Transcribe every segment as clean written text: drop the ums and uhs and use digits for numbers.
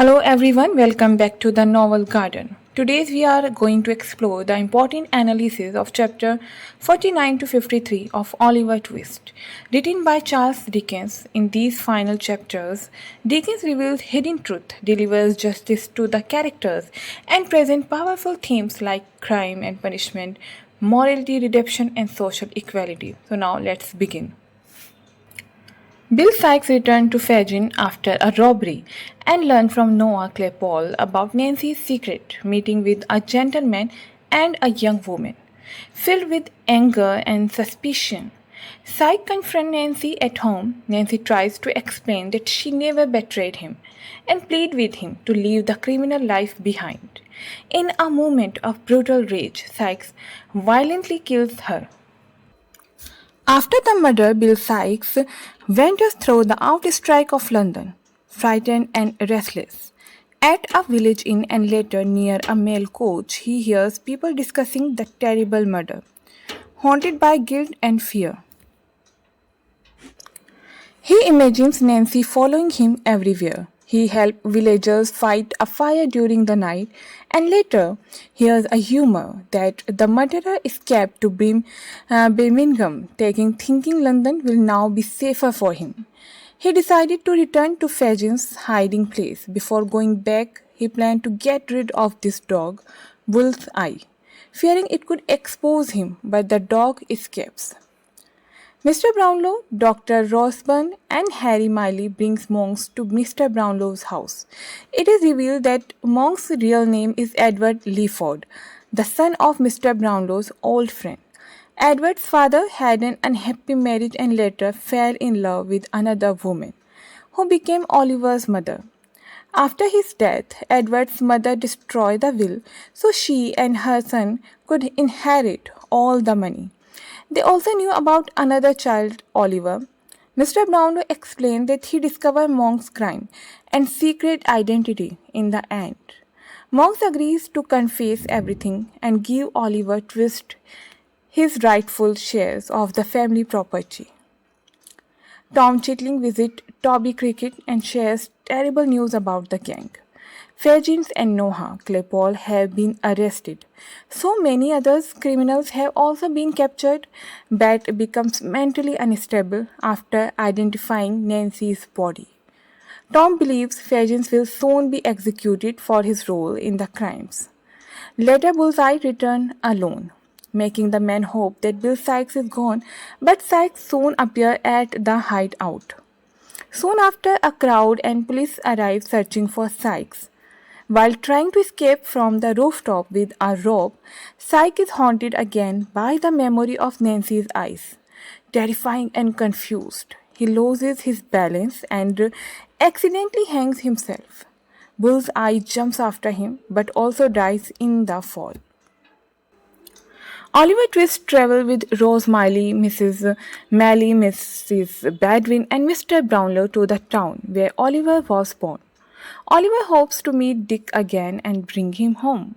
Hello everyone, welcome back to the Novel Garden. Today we are going to explore the important analysis of chapter 49 to 53 of Oliver Twist. Written by Charles Dickens, in these final chapters, Dickens reveals hidden truth, delivers justice to the characters, and presents powerful themes like crime and punishment, morality, redemption, and social equality. So now let's begin. Bill Sykes returned to Fagin after a robbery and learned from Noah Claypole about Nancy's secret meeting with a gentleman and a young woman. Filled with anger and suspicion, Sykes confronts Nancy at home. Nancy tries to explain that she never betrayed him and plead with him to leave the criminal life behind. In a moment of brutal rage, Sykes violently kills her. After the murder, Bill Sykes wanders through the outskirts of London, frightened and restless. At a village inn and later near a mail coach, he hears people discussing the terrible murder. Haunted by guilt and fear, he imagines Nancy following him everywhere. He helps villagers fight a fire during the night and later hears a rumor that the murderer escaped to Birmingham, thinking London will now be safer for him. He decided to return to Fagin's hiding place. Before going back, he planned to get rid of this dog, Bull's Eye, fearing it could expose him, but the dog escapes. Mr. Brownlow, Dr. Rosburn, and Harry Miley brings Monks to Mr. Brownlow's house. It is revealed that Monk's real name is Edward Leaford, the son of Mr. Brownlow's old friend. Edward's father had an unhappy marriage and later fell in love with another woman, who became Oliver's mother. After his death, Edward's mother destroyed the will so she and her son could inherit all the money. They also knew about another child, Oliver. Mr. Brownlow explained that he discovered Monk's crime and secret identity in the end. Monks agrees to confess everything and give Oliver Twist his rightful shares of the family property. Tom Chitling visits Toby Cricket and shares terrible news about the gang. Fagins and Noah Claypole have been arrested. So many other criminals have also been captured. Bat becomes mentally unstable after identifying Nancy's body. Tom believes Fagins will soon be executed for his role in the crimes. Later, Bullseye returns alone, making the men hope that Bill Sykes is gone, but Sykes soon appears at the hideout. Soon after, a crowd and police arrive searching for Sykes. While trying to escape from the rooftop with a rope, Sykes is haunted again by the memory of Nancy's eyes. Terrifying and confused, he loses his balance and accidentally hangs himself. Bull's Eye jumps after him but also dies in the fall. Oliver Twist travels with Rose Miley, Mrs. Malley, Mrs. Badwin, and Mr. Brownlow to the town where Oliver was born. Oliver hopes to meet Dick again and bring him home.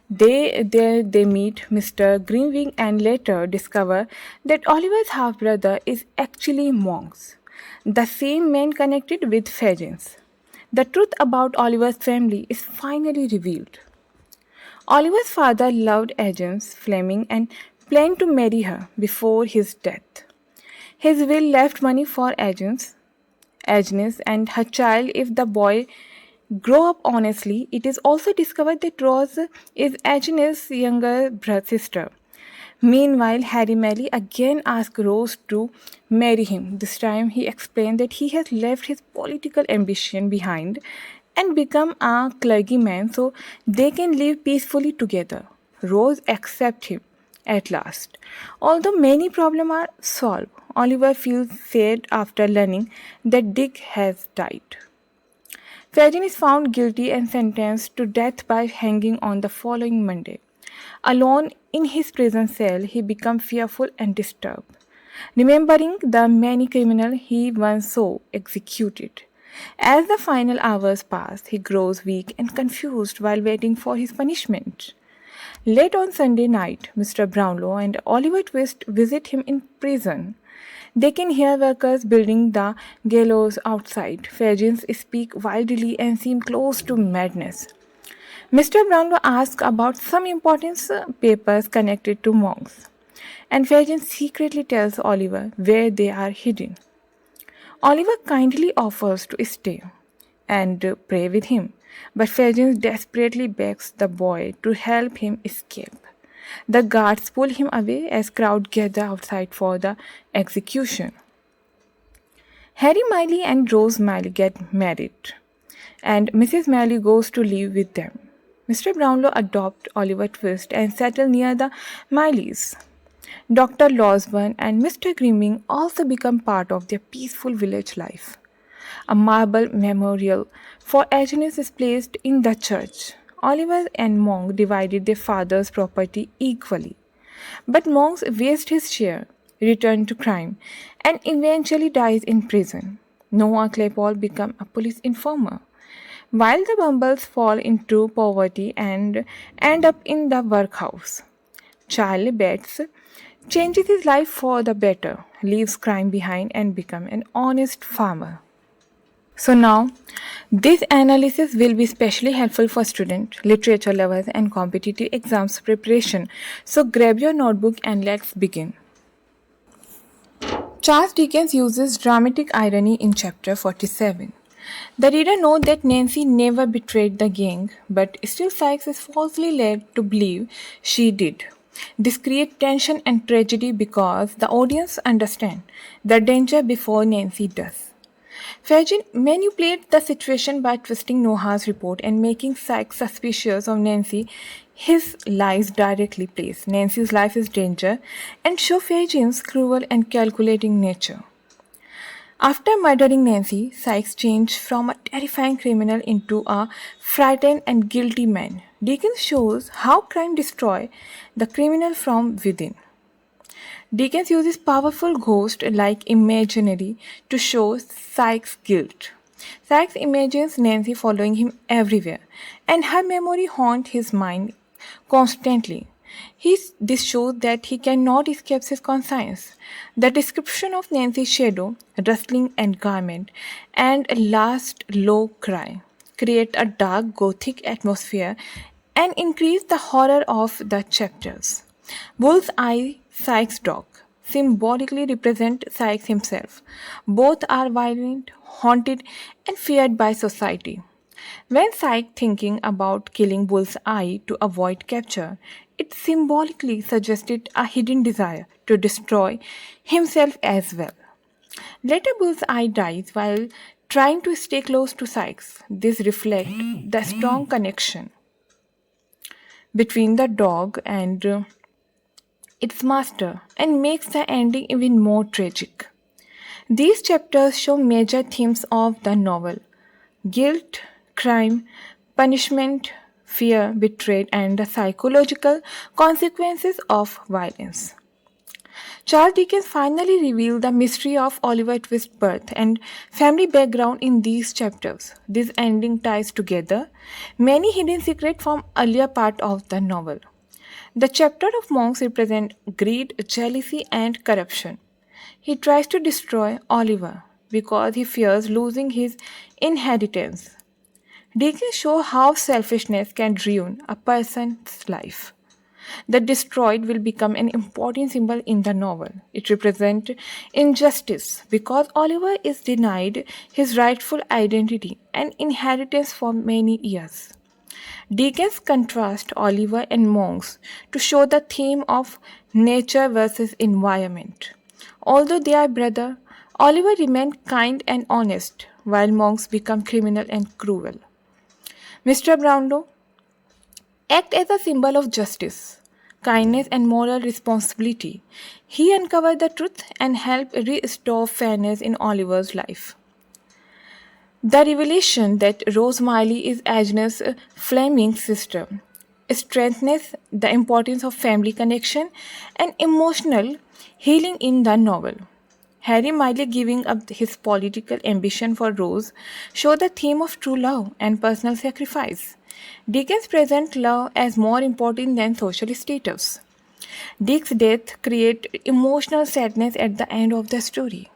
They meet Mr. Greenwing and later discover that Oliver's half-brother is actually Monks, the same man connected with Fagins. The truth about Oliver's family is finally revealed. Oliver's father loved Agnes Fleming and planned to marry her before his death. His will left money for Agnes and her child if the boy grow up honestly. It is also discovered that Rose is Agnes' younger sister. Meanwhile, Harry Malley again asks Rose to marry him. This time he explained that he has left his political ambition behind and become a clergyman so they can live peacefully together. Rose accepts him at last. Although many problems are solved, Oliver feels sad after learning that Dick has died. Fagin is found guilty and sentenced to death by hanging on the following Monday. Alone in his prison cell, he becomes fearful and disturbed, remembering the many criminals he once saw executed. As the final hours pass, he grows weak and confused while waiting for his punishment. Late on Sunday night, Mr. Brownlow and Oliver Twist visit him in prison. They can hear workers building the gallows outside. Fagins speak wildly and seem close to madness. Mr. Brownlow asks about some important papers connected to monks, and Fagin secretly tells Oliver where they are hidden. Oliver kindly offers to stay and pray with him, but Fagin desperately begs the boy to help him escape. The guards pull him away as crowd gather outside for the execution. Harry Miley and Rose Miley get married, and Mrs. Miley goes to live with them. Mr. Brownlow adopts Oliver Twist and settle near the Mileys. Dr. Losburn and Mr. Grimming also become part of their peaceful village life. A marble memorial for Agnes is placed in the church. Oliver and Monk divided their father's property equally. But Monk wastes his share, returns to crime, and eventually dies in prison. Noah Claypole becomes a police informer, while the Bumbles fall into poverty and end up in the workhouse. Charlie Bates changes his life for the better, leaves crime behind, and becomes an honest farmer. So now, this analysis will be especially helpful for students, literature lovers, and competitive exams preparation. So grab your notebook and let's begin. Charles Dickens uses dramatic irony in chapter 47. The reader knows that Nancy never betrayed the gang, but still Sykes is falsely led to believe she did. This creates tension and tragedy because the audience understands the danger before Nancy does. Fagin manipulates the situation by twisting Noah's report and making Sykes suspicious of Nancy. His lies directly place Nancy's life in danger and show Fagin's cruel and calculating nature. After murdering Nancy, Sykes changed from a terrifying criminal into a frightened and guilty man. Dickens shows how crime destroys the criminal from within. Dickens uses powerful ghosts like imaginary to show Sykes' guilt. Sykes imagines Nancy following him everywhere, and her memory haunts his mind constantly. This shows that he cannot escape his conscience. The description of Nancy's shadow, rustling and garment, and a last low cry create a dark gothic atmosphere and increase the horror of the chapters. Bull's Eye, Sykes' dog, symbolically represent Sykes himself. Both are violent, haunted, and feared by society. When Sykes thinking about killing Bull's Eye to avoid capture, it symbolically suggested a hidden desire to destroy himself as well. Later, Bull's Eye dies while trying to stay close to Sykes. This reflects the strong connection between the dog and its master and makes the ending even more tragic. These chapters show major themes of the novel: guilt, crime, punishment, fear, betrayal, and the psychological consequences of violence. Charles Dickens finally revealed the mystery of Oliver Twist's birth and family background in these chapters. This ending ties together many hidden secrets from earlier part of the novel. The chapter of monks represent greed, jealousy, and corruption. He tries to destroy Oliver because he fears losing his inheritance. Dickens shows how selfishness can ruin a person's life. The destroyed will become an important symbol in the novel. It represents injustice because Oliver is denied his rightful identity and inheritance for many years. Dickens contrasts Oliver and monks to show the theme of nature versus environment. Although they are brothers, Oliver remains kind and honest, while monks become criminal and cruel. Mr. Brownlow acts as a symbol of justice, kindness, and moral responsibility. He uncovered the truth and helped restore fairness in Oliver's life. The revelation that Rose Miley is Agnes Fleming's sister strengthens the importance of family connection and emotional healing in the novel. Harry Miley giving up his political ambition for Rose shows the theme of true love and personal sacrifice. Dickens presents love as more important than social status. Dick's death creates emotional sadness at the end of the story.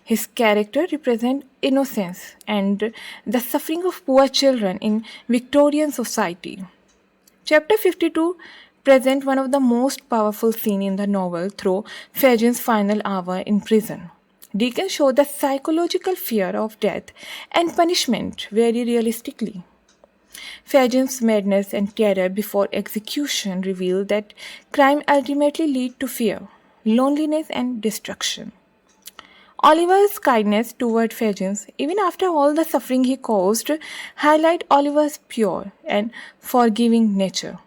His character represents innocence and the suffering of poor children in Victorian society. Chapter 52 presents one of the most powerful scenes in the novel through Fagin's final hour in prison. Dickens shows the psychological fear of death and punishment very realistically. Fagin's madness and terror before execution reveal that crime ultimately leads to fear, loneliness, and destruction. Oliver's kindness toward Fagin, even after all the suffering he caused, highlight Oliver's pure and forgiving nature.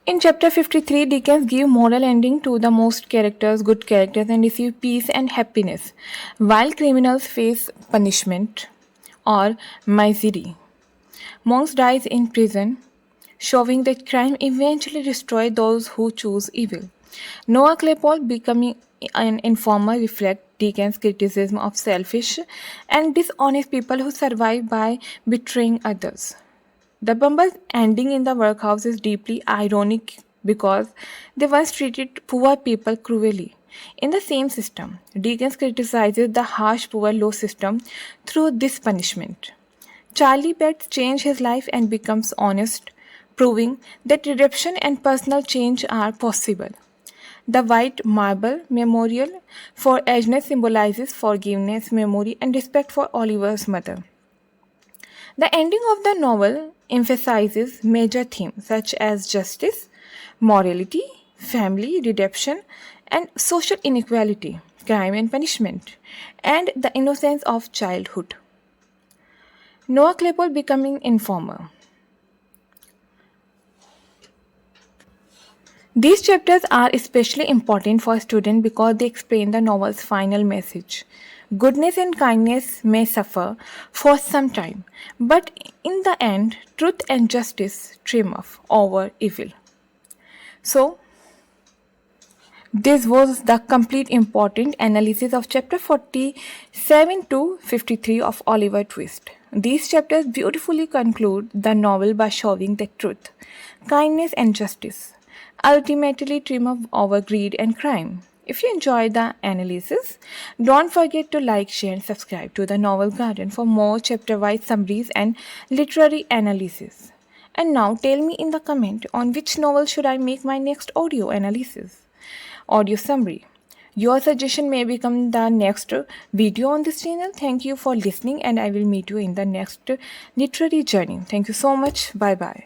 In chapter 53, Dickens gives moral ending to the most characters, good characters, and receive peace and happiness, while criminals face punishment or misery. Monks dies in prison, showing that crime eventually destroys those who choose evil. Noah Claypole becoming an informer reflects Dickens' criticism of selfish and dishonest people who survive by betraying others. The Bumble's ending in the workhouse is deeply ironic because they once treated poor people cruelly. In the same system, Dickens criticizes the harsh poor law system through this punishment. Charlie Betts changes his life and becomes honest, proving that redemption and personal change are possible. The white marble memorial for Agnes symbolizes forgiveness, memory, and respect for Oliver's mother. The ending of the novel emphasizes major themes such as justice, morality, family, redemption, and social inequality, crime and punishment, and the innocence of childhood. Noah Claypole becoming informer. These chapters are especially important for students because they explain the novel's final message. Goodness and kindness may suffer for some time, but in the end, truth and justice triumph over evil. So, this was the complete important analysis of chapter 47 to 53 of Oliver Twist. These chapters beautifully conclude the novel by showing that truth, kindness, and justice ultimately triumph over greed and crime. If you enjoyed the analysis, don't forget to like, share, and subscribe to the Novel Garden for more chapter-wise summaries and literary analysis. And now tell me in the comment on which novel should I make my next audio analysis, audio summary. Your suggestion may become the next video on this channel. Thank you for listening and I will meet you in the next literary journey. Thank you so much. Bye bye.